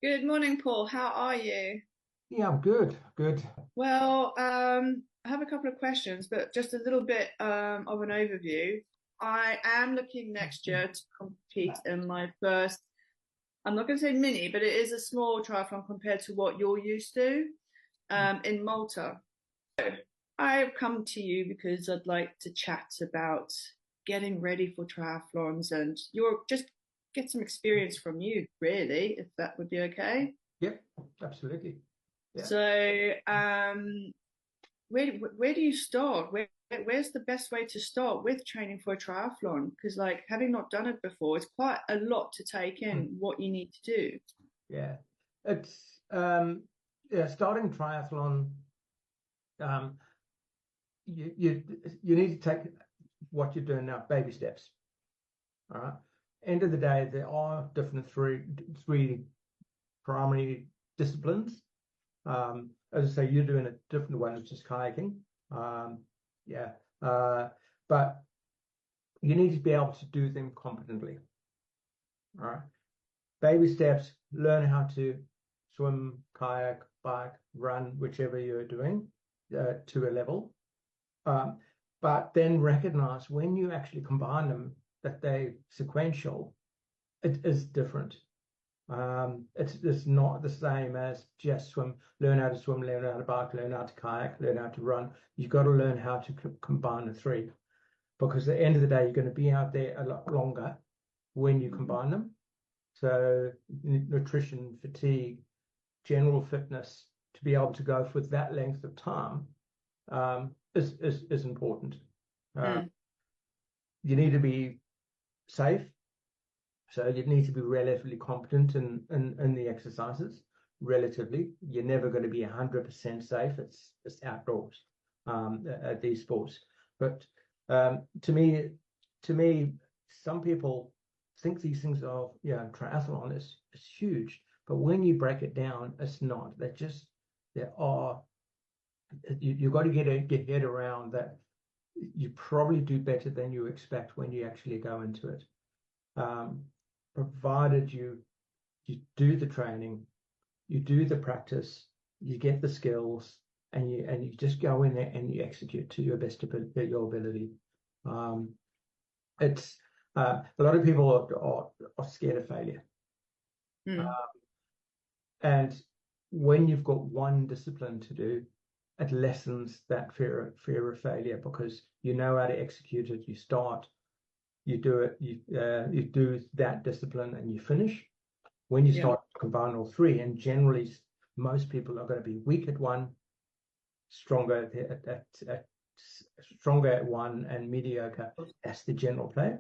Good morning, Paul. How are you? Yeah, I'm good. Good. Well, I have a couple of questions, but just a little bit of an overview. I am looking next year to compete in my first, I'm not going to say mini, but it is a small triathlon compared to what you're used to in Malta. I've come to you because I'd like to chat about getting ready for triathlons and you're just get some experience from you, really, if that would be okay. Yep, absolutely. Yeah. So, where do you start? Where's the best way to start with training for a triathlon? Because like having not done it before, it's quite a lot to take Mm. in what you need to do. Yeah. It's yeah, starting triathlon, um you need to take what you're doing now, baby steps. All right. End of the day, there are different three primary disciplines. As I say, you're doing a different way, which is kayaking. Yeah. But you need to be able to do them competently. All right. Baby steps, learn how to swim, kayak, bike, run, whichever you're doing to a level. Um, but then recognize when you actually combine them that they sequential, it is different. It's not the same as just swim, learn how to swim, learn how to bike, learn how to kayak, learn how to run. You've got to learn how to combine the three because at the end of the day, you're going to be out there a lot longer when you combine them. So nutrition, fatigue, general fitness, to be able to go for that length of time is important. Uh, Mm, you need to be safe, so you need to be relatively competent in the exercises. Relatively, you're never going to be 100% safe. It's outdoors at these sports. But to me, some people think these things are, triathlon is huge, but when you break it down, it's not. There are you've got to get your head around that. You probably do better than you expect when you actually go into it, um, provided you do the training, you do the practice, you get the skills, and you just go in there and you execute to your best ability, your ability. Um, it's a lot of people are scared of failure. mm, And when you've got one discipline to do, it lessens that fear of failure because you know how to execute it. You start, you do it, you do that discipline, and you finish. When you yeah. start to combine all three, and generally most people are going to be weak at one, stronger stronger at one, and mediocre. That's the general play,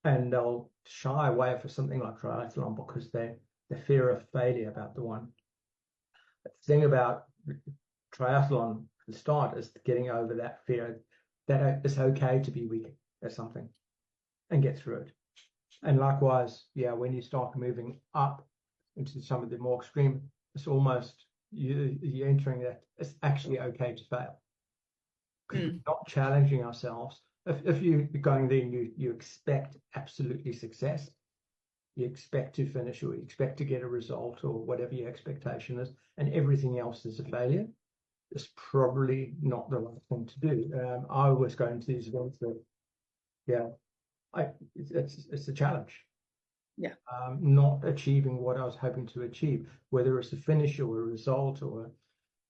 and they'll shy away for something like triathlon because they fear of failure about the one. The thing about triathlon at the start is getting over that fear that it's okay to be weak at something and get through it. And likewise, yeah, when you start moving up into some of the more extreme, it's almost you're entering that it's actually okay to fail because we're Mm, not challenging ourselves. If you're going there and you expect absolutely success, you expect to finish or you expect to get a result or whatever your expectation is, and everything else is a failure, it's probably not the right thing to do. I was going to these events that, yeah, it's a challenge. yeah. Not achieving what I was hoping to achieve, whether it's a finish or a result or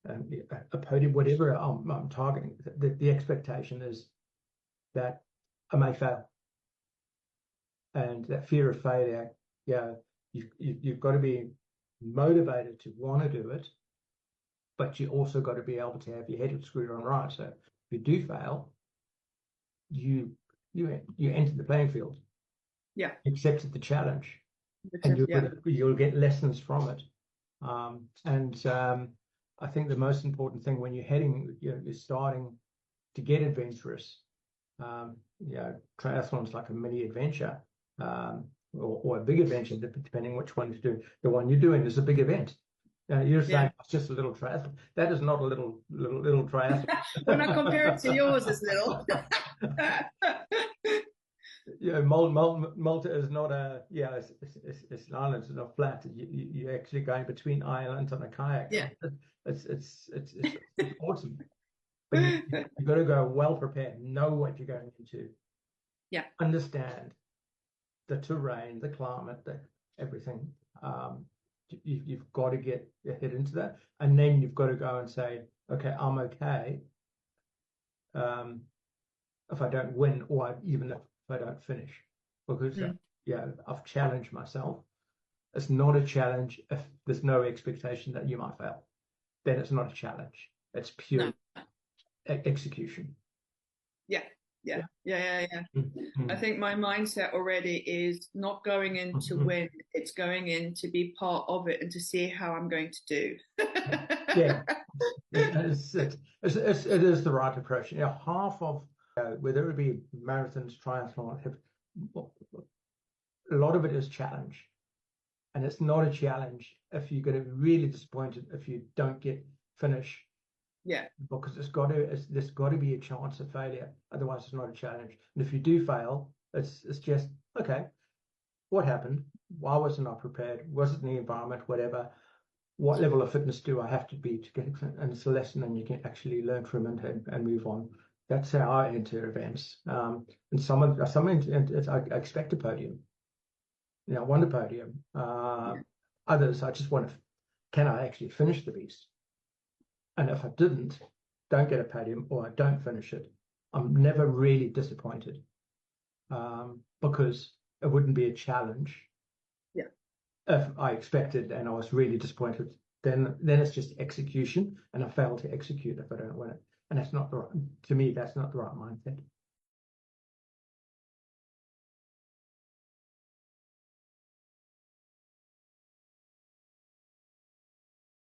a podium, whatever I'm targeting. The expectation is that I may fail, and that fear of failure. Yeah, you've got to be motivated to want to do it, but you also got to be able to have your head screwed on right. So if you do fail, you you enter the playing field, Yeah. accepted the challenge, Which and is, yeah. you'll get lessons from it. And I think the most important thing when you're starting to get adventurous, triathlon's like a mini adventure, or a big adventure, depending which one you do. The one you're doing is a big event. You're saying Yeah. it's just a little triathlon. That is not a little triathlon. When I compare it to yours, it's little. Malta is not it's an island. It's not flat. You're actually going between islands on a kayak. Yeah. It's awesome. But you've got to go well prepared, know what you're going into. Yeah. Understand the terrain, the climate, everything. You've got to get your head into that, and then you've got to go and say, okay, I'm okay if I don't win, or even if I don't finish, because I've challenged myself. It's not a challenge if there's no expectation that you might fail. Then it's not a challenge. It's pure execution. Yeah. Mm-hmm. I think my mindset already is not going in to win. It's going in to be part of it and to see how I'm going to do. Yeah, it is the right approach. Half of whether it be marathons, triathlon, a lot of it is challenge, and it's not a challenge if you're going to be really disappointed if you don't get finish. Yeah, because there's got to be a chance of failure. Otherwise, it's not a challenge. And if you do fail, it's just okay. What happened? Why wasn't I prepared? Was it in the environment? Whatever. What level of fitness do I have to be to get it? And it's a lesson, and you can actually learn from it and move on. That's how I enter events. And I expect a podium. I want a podium. Others, I just want to. Can I actually finish the beast? And if I don't get a podium or I don't finish it, I'm never really disappointed because it wouldn't be a challenge. Yeah. If I expected and I was really disappointed, then it's just execution, and I fail to execute if I don't win it. And that's not the right, to me, that's not the right mindset.